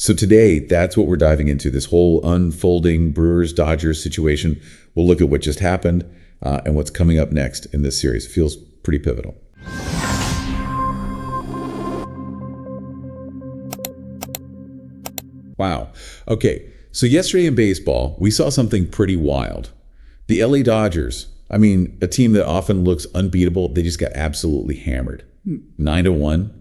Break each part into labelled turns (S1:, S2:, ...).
S1: So today, that's what we're diving into, this whole unfolding Brewers-Dodgers situation. We'll look at what just happened and what's coming up next in this series. It feels pretty pivotal. Wow. Okay, so yesterday in baseball, we saw something pretty wild. The LA Dodgers, I mean, a team that often looks unbeatable, they just got absolutely hammered. 9-1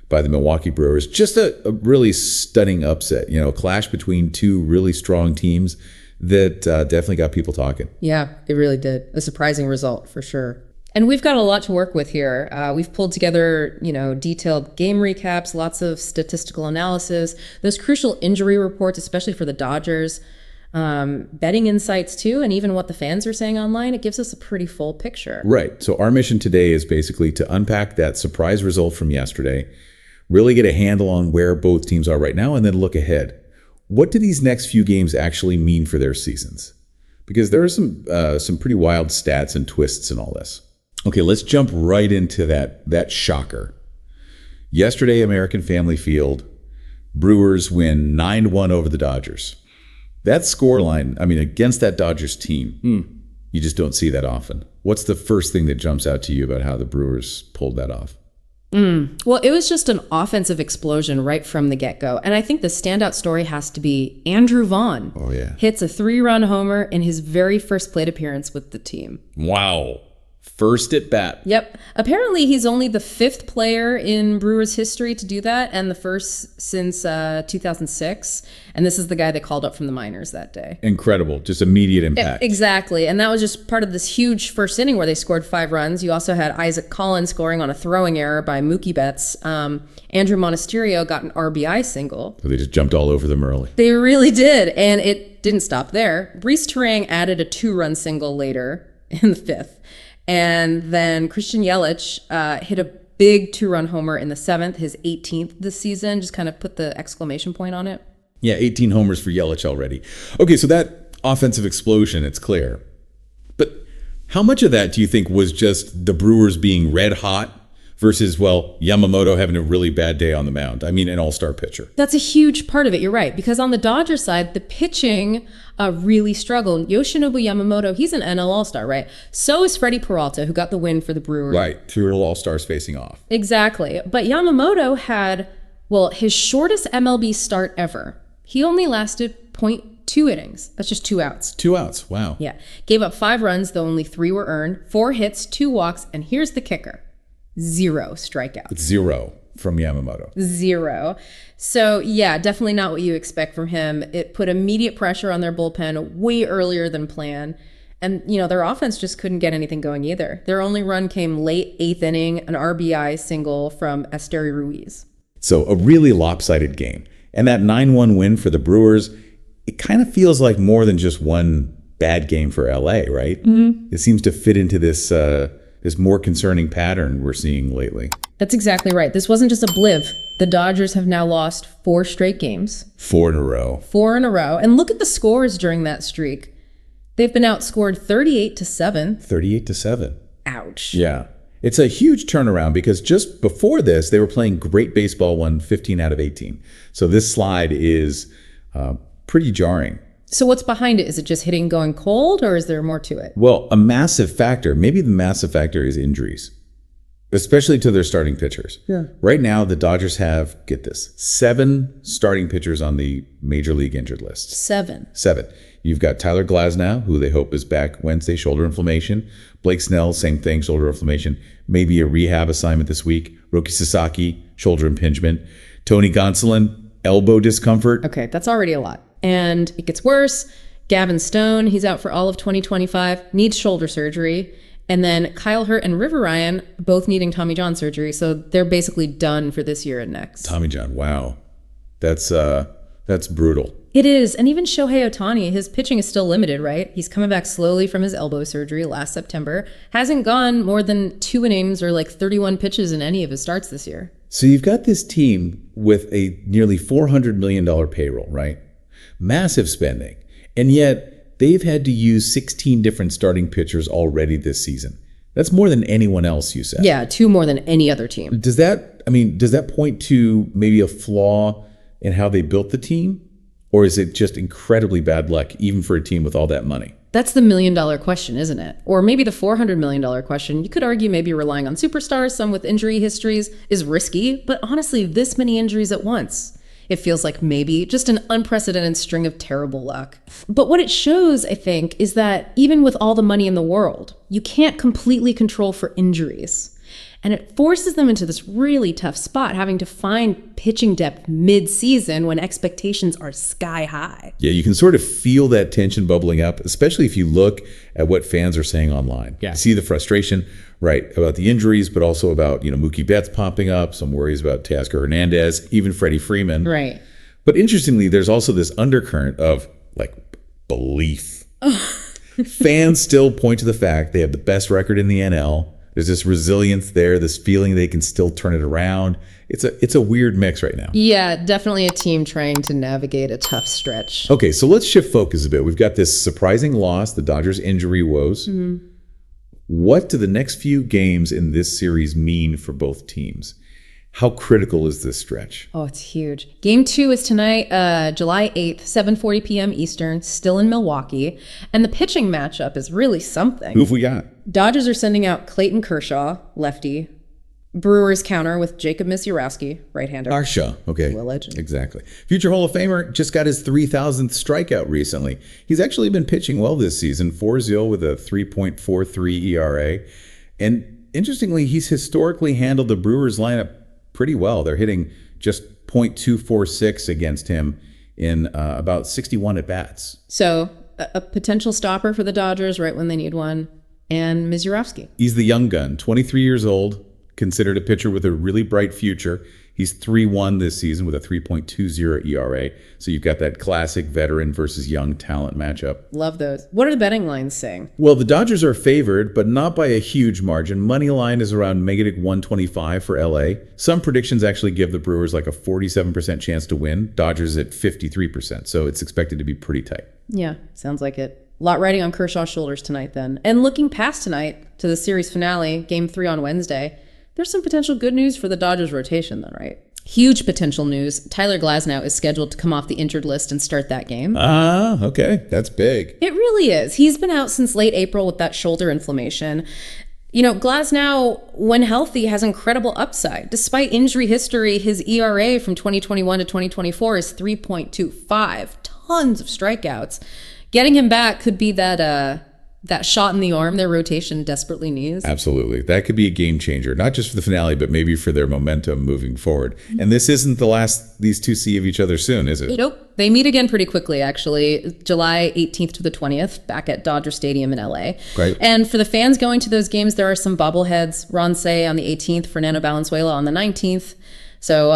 S1: by the Milwaukee Brewers. Just a really stunning upset, a clash between two really strong teams that definitely got people talking.
S2: Yeah, it really did. A surprising result for sure. And we've got a lot to work with here. We've pulled together, detailed game recaps, lots of statistical analysis, those crucial injury reports, especially for the Dodgers, betting insights too, and even what the fans are saying online. It gives us a pretty full picture.
S1: Right. So our mission today is basically to unpack that surprise result from yesterday, really get a handle on where both teams are right now, and then look ahead. What do these next few games actually mean for their seasons? Because there are some pretty wild stats and twists in all this. Okay, let's jump right into that shocker. Yesterday, American Family Field, Brewers win 9-1 over the Dodgers. That scoreline, against that Dodgers team, you just don't see that often. What's the first thing that jumps out to you about how the Brewers pulled that off?
S2: Well, it was just an offensive explosion right from the get-go. And I think the standout story has to be Andrew Vaughn.
S1: Oh, yeah.
S2: Hits a 3-run homer in his very first plate appearance with the team.
S1: Wow. First at bat.
S2: Yep. Apparently, he's only the 5th player in Brewers history to do that, and the first since 2006. And this is the guy they called up from the minors that day.
S1: Incredible. Just immediate impact.
S2: Exactly. And that was just part of this huge first inning where they scored 5 runs. You also had Isaac Collins scoring on a throwing error by Mookie Betts. Andrew Monasterio got an RBI single.
S1: So they just jumped all over them early.
S2: They really did. And it didn't stop there. Brice Turang added a 2-run single later in the 5th. And then Christian Yelich hit a big 2-run homer in the 7th, his 18th this season. Just kind of put the exclamation point on it.
S1: Yeah, 18 homers for Yelich already. Okay, so that offensive explosion, it's clear. But how much of that do you think was just the Brewers being red hot versus, Yamamoto having a really bad day on the mound? An all-star pitcher.
S2: That's a huge part of it. You're right. Because on the Dodgers side, the pitching really struggled. Yoshinobu Yamamoto, he's an NL All-Star, right? So is Freddy Peralta, who got the win for the Brewers.
S1: Right. 2 all-stars facing off.
S2: Exactly. But Yamamoto had, his shortest MLB start ever. He only lasted 0.2 innings. That's just 2 outs.
S1: 2 outs. Wow.
S2: Yeah. Gave up 5 runs, though only 3 were earned, 4 hits, 2 walks, and here's the kicker. 0 strikeouts.
S1: 0 from Yamamoto.
S2: 0. So, yeah, definitely not what you expect from him. It put immediate pressure on their bullpen way earlier than planned. And, their offense just couldn't get anything going either. Their only run came late 8th inning, an RBI single from Esteury Ruiz.
S1: So a really lopsided game. And that 9-1 win for the Brewers, it kind of feels like more than just one bad game for LA, right? Mm-hmm. It seems to fit into this more concerning pattern we're seeing lately.
S2: That's exactly right. This wasn't just a blip. The Dodgers have now lost 4 straight games.
S1: 4 in a row.
S2: 4 in a row. And look at the scores during that streak. They've been outscored 38-7.
S1: 38-7.
S2: Ouch.
S1: Yeah. It's a huge turnaround because just before this, they were playing great baseball, won 15 out of 18. So this slide is pretty jarring.
S2: So what's behind it? Is it just hitting going cold, or is there more to it?
S1: Well, a massive factor, maybe the massive factor is injuries, especially to their starting pitchers.
S2: Yeah.
S1: Right now, the Dodgers have, get this, 7 starting pitchers on the Major League injured list.
S2: 7.
S1: You've got Tyler Glasnow, who they hope is back Wednesday, shoulder inflammation. Blake Snell, same thing, shoulder inflammation. Maybe a rehab assignment this week. Roki Sasaki, shoulder impingement. Tony Gonsolin, elbow discomfort.
S2: Okay, that's already a lot. And it gets worse. Gavin Stone, he's out for all of 2025, needs shoulder surgery. And then Kyle Hurt and River Ryan, both needing Tommy John surgery. So they're basically done for this year and next.
S1: Tommy John, wow. That's brutal.
S2: It is. And even Shohei Ohtani, his pitching is still limited, right? He's coming back slowly from his elbow surgery last September. Hasn't gone more than 2 innings or 31 pitches in any of his starts this year.
S1: So you've got this team with a nearly $400 million payroll, right? Massive spending. And yet they've had to use 16 different starting pitchers already this season. That's more than anyone else, you said.
S2: Yeah, 2 more than any other team.
S1: Does that point to maybe a flaw in how they built the team? Or is it just incredibly bad luck, even for a team with all that money?
S2: That's the $1 million question, isn't it? Or maybe the $400 million question. You could argue maybe relying on superstars, some with injury histories, is risky, but honestly, this many injuries at once, it feels like maybe just an unprecedented string of terrible luck. But what it shows, I think, is that even with all the money in the world, you can't completely control for injuries. And it forces them into this really tough spot, having to find pitching depth mid-season when expectations are sky high.
S1: Yeah, you can sort of feel that tension bubbling up, especially if you look at what fans are saying online.
S3: Yeah.
S1: You see the frustration, right, about the injuries, but also about, Mookie Betts popping up, some worries about Teoscar Hernandez, even Freddie Freeman.
S2: Right.
S1: But interestingly, there's also this undercurrent of, belief. Fans still point to the fact they have the best record in the NL. There's this resilience there, this feeling they can still turn it around. It's a weird mix right now.
S2: Yeah, definitely a team trying to navigate a tough stretch.
S1: Okay, so let's shift focus a bit. We've got this surprising loss, the Dodgers' injury woes. Mm-hmm. What do the next few games in this series mean for both teams? How critical is this stretch?
S2: Oh, it's huge. Game 2 is tonight, July 8th, 7:40 p.m. Eastern, still in Milwaukee. And the pitching matchup is really something.
S1: Who have we got?
S2: Dodgers are sending out Clayton Kershaw, lefty. Brewers counter with Jacob Misiorowski, right-hander.
S1: Kershaw, okay.
S2: Will legend.
S1: Exactly. Future Hall of Famer just got his 3,000th strikeout recently. He's actually been pitching well this season, 4-0 with a 3.43 ERA. And interestingly, he's historically handled the Brewers lineup pretty well. They're hitting just .246 against him in about 61 at-bats.
S2: So a potential stopper for the Dodgers right when they need one. And Misiorowski.
S1: He's the young gun, 23 years old, considered a pitcher with a really bright future. He's 3-1 this season with a 3.20 ERA. So you've got that classic veteran versus young talent matchup.
S2: Love those. What are the betting lines saying?
S1: Well, the Dodgers are favored, but not by a huge margin. Money line is around -125 for LA. Some predictions actually give the Brewers like a 47% chance to win. Dodgers at 53%. So it's expected to be pretty tight.
S2: Yeah, sounds like it. A lot riding on Kershaw's shoulders tonight then. And looking past tonight to the series finale, Game 3 on Wednesday, there's some potential good news for the Dodgers rotation then, right? Huge potential news. Tyler Glasnow is scheduled to come off the injured list and start that game.
S1: Ah, okay. That's big.
S2: It really is. He's been out since late April with that shoulder inflammation. Glasnow, when healthy, has incredible upside. Despite injury history, his ERA from 2021 to 2024 is 3.25. Tons of strikeouts. Getting him back could be that shot in the arm their rotation desperately needs.
S1: Absolutely. That could be a game changer, not just for the finale, but maybe for their momentum moving forward. And this isn't the last these two see of each other soon, is it?
S2: Nope. They meet again pretty quickly, actually. July 18th to the 20th, back at Dodger Stadium in LA.
S1: Great.
S2: And for the fans going to those games, there are some bobbleheads. Ron Say on the 18th, Fernando Valenzuela on the 19th. So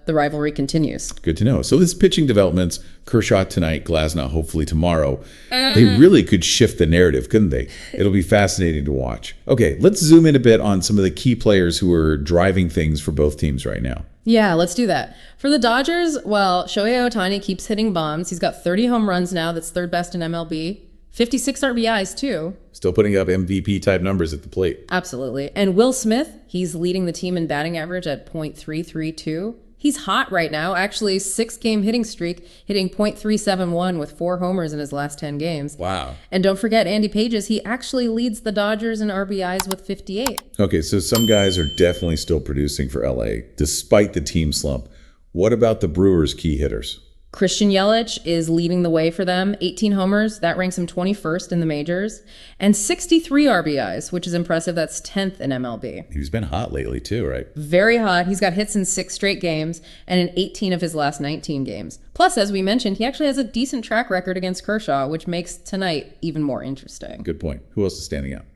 S2: the rivalry continues.
S1: Good to know. So this pitching developments, Kershaw tonight, Glasnow hopefully tomorrow. They really could shift the narrative, couldn't they? It'll be fascinating to watch. Okay, let's zoom in a bit on some of the key players who are driving things for both teams right now.
S2: Yeah, let's do that. For the Dodgers, well, Shohei Ohtani keeps hitting bombs. He's got 30 home runs now. That's third best in MLB. 56 RBIs, too.
S1: Still putting up MVP-type numbers at the plate.
S2: Absolutely. And Will Smith, he's leading the team in batting average at .332. He's hot right now. Actually, 6-game hitting streak, hitting .371 with 4 homers in his last 10 games.
S1: Wow.
S2: And don't forget Andy Pages. He actually leads the Dodgers in RBIs with 58.
S1: Okay, so some guys are definitely still producing for LA, despite the team slump. What about the Brewers' key hitters?
S2: Christian Yelich is leading the way for them. 18 homers. That ranks him 21st in the majors. And 63 RBIs, which is impressive. That's 10th in MLB.
S1: He's been hot lately too, right?
S2: Very hot. He's got hits in 6 straight games and in 18 of his last 19 games. Plus, as we mentioned, he actually has a decent track record against Kershaw, which makes tonight even more interesting.
S1: Good point. Who else is standing out?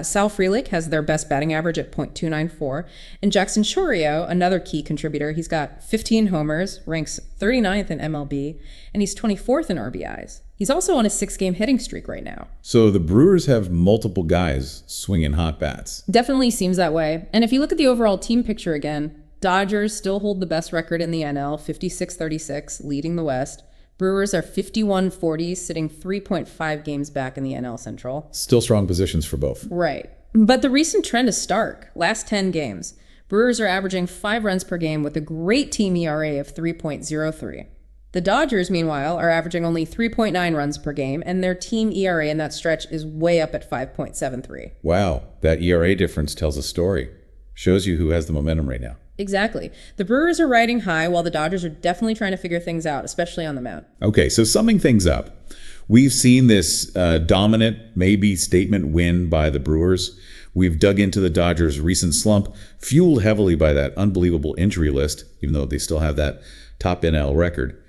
S2: Sal Frelick has their best batting average at .294. And Jackson Chourio, another key contributor, he's got 15 homers, ranks 39th in MLB, and he's 24th in RBIs. He's also on a 6-game hitting streak right now.
S1: So the Brewers have multiple guys swinging hot bats.
S2: Definitely seems that way. And if you look at the overall team picture again, Dodgers still hold the best record in the NL, 56-36, leading the West. Brewers are 51-40, sitting 3.5 games back in the NL Central.
S1: Still strong positions for both.
S2: Right. But the recent trend is stark. Last 10 games, Brewers are averaging 5 runs per game with a great team ERA of 3.03. The Dodgers, meanwhile, are averaging only 3.9 runs per game, and their team ERA in that stretch is way up at 5.73.
S1: Wow, that ERA difference tells a story. Shows you who has the momentum right now.
S2: Exactly. The Brewers are riding high while the Dodgers are definitely trying to figure things out, especially on the mound.
S1: Okay, so summing things up, we've seen this dominant, maybe statement win by the Brewers. We've dug into the Dodgers' recent slump, fueled heavily by that unbelievable injury list, even though they still have that top NL record.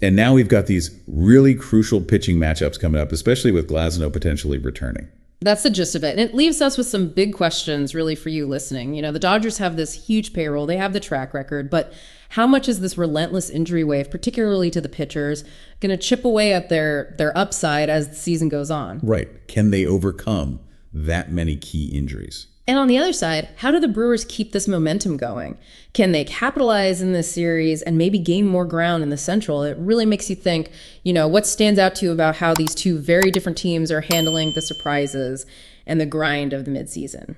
S1: And now we've got these really crucial pitching matchups coming up, especially with Glasnow potentially returning.
S2: That's the gist of it. And it leaves us with some big questions, really, for you listening. You know, the Dodgers have this huge payroll. They have the track record. But how much is this relentless injury wave, particularly to the pitchers, going to chip away at their upside as the season goes on?
S1: Right. Can they overcome that many key injuries?
S2: And on the other side, how do the Brewers keep this momentum going? Can they capitalize in this series and maybe gain more ground in the Central? It really makes you think, you know, what stands out to you about how these two very different teams are handling the surprises and the grind of the midseason.